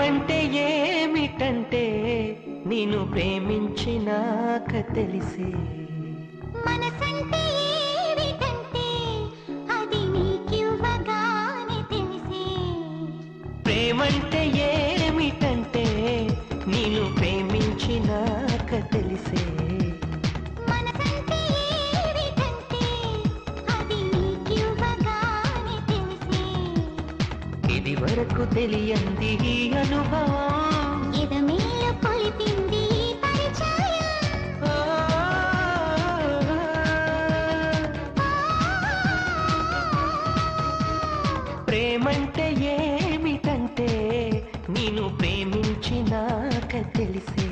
ప్రేమంటే ఏమిటంటే నిన్ను ప్రేమించినాక తెలిసే. మనసంటే ఏమిటంటే అది నీకివ్వగానే తెలిసే. ప్రేమంటే ఏమిటంటే నిన్ను ప్రేమించినాక తెలిసే. మనసంటే ఏమిటంటే అది నీకివ్వగానే తెలిసే. ఇది వరకు తెలియంది ఈ అనుభవం, ఎదమేలు కొలిపింది ఈ పరిచయం. ఓ, ప్రేమంటే ఏమిటంటే నిన్ను ప్రేమించినాక తెలిసే.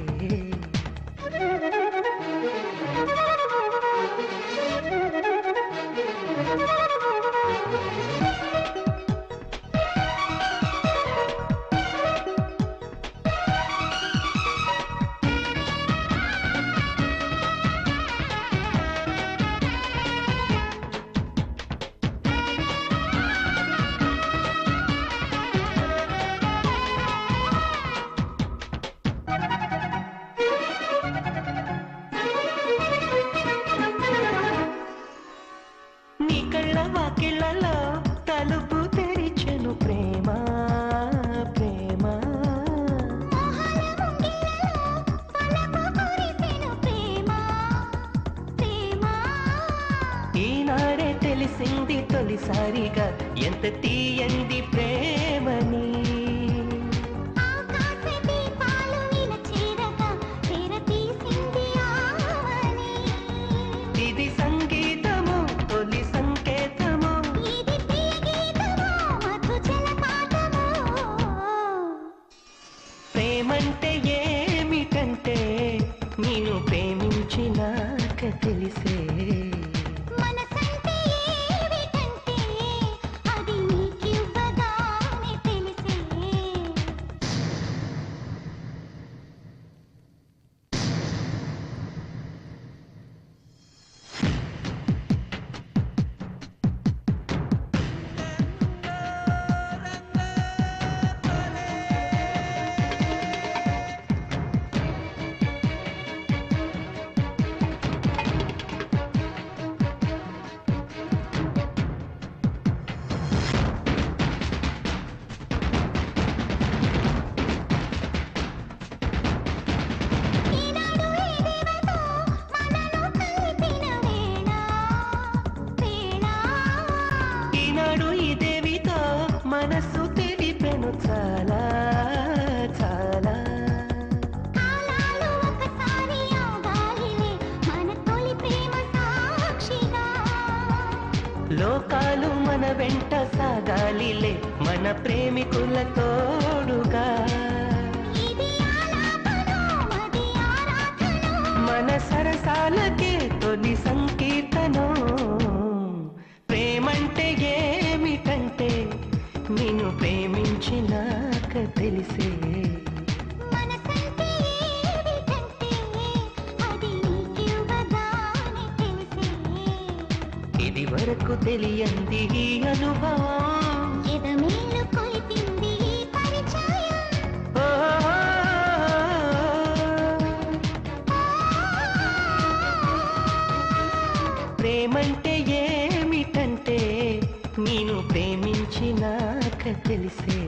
నీ కళ్ళ వాకిళ్ళలో తలుపు తెరిచెను ప్రేమ ప్రేమ. మోహాల ముంగిళ్ళలో వలపు కురిసెను ప్రేమ ప్రేమ. ఈనాడే తెలిసింది తొలిసారిగా ఎంత తీయంది ప్రేమని. ఆకాశ దీపాలు ఇలా చేరగా తెరతీసింది ఆవని. ఇది సంగీతము తొలి సంకేతము, ఇది ప్రియ గీతము మధు జలపాతము. ప్రేమంటే ఏమిటంటే నిన్ను ప్రేమించినాక తెలిసే. మనసంటే ఏమిటంటే అది నీకివ్వగానే తెలిసే. ఈనాడు ఈ దేవతో మనను కలిపిన వేళ వేళ. ఈనాడు ఈ దేవితో మనసు తెలిపెను చాలా చాలా. కాలాలు ఒకసారి ఆగాలిలే మన తొలి ప్రేమ సాక్షిగా. లోకాలు మన వెంట సాగాలిలే మన ప్రేమికుల తోడుగా. ఇది ఆలాపనో అది ఆరాధనో. మన సరసాలకే తొలి సంకీర్తనం. ప్రేమంటే ఏమిటంటే నిన్ను ప్రేమించినాక తెలిసే. మనసంటే ఏమిటంటే అది నీకివ్వగానే తెలిసే. ఇది వరకు తెలియంది ఈ అనుభవం, ఎదమేలు కొలిపింది ఈ పరిచయం. ఓ, ప్రేమంటే ఏమిటంటే నేను ప్రేమించినాక తెలిసే.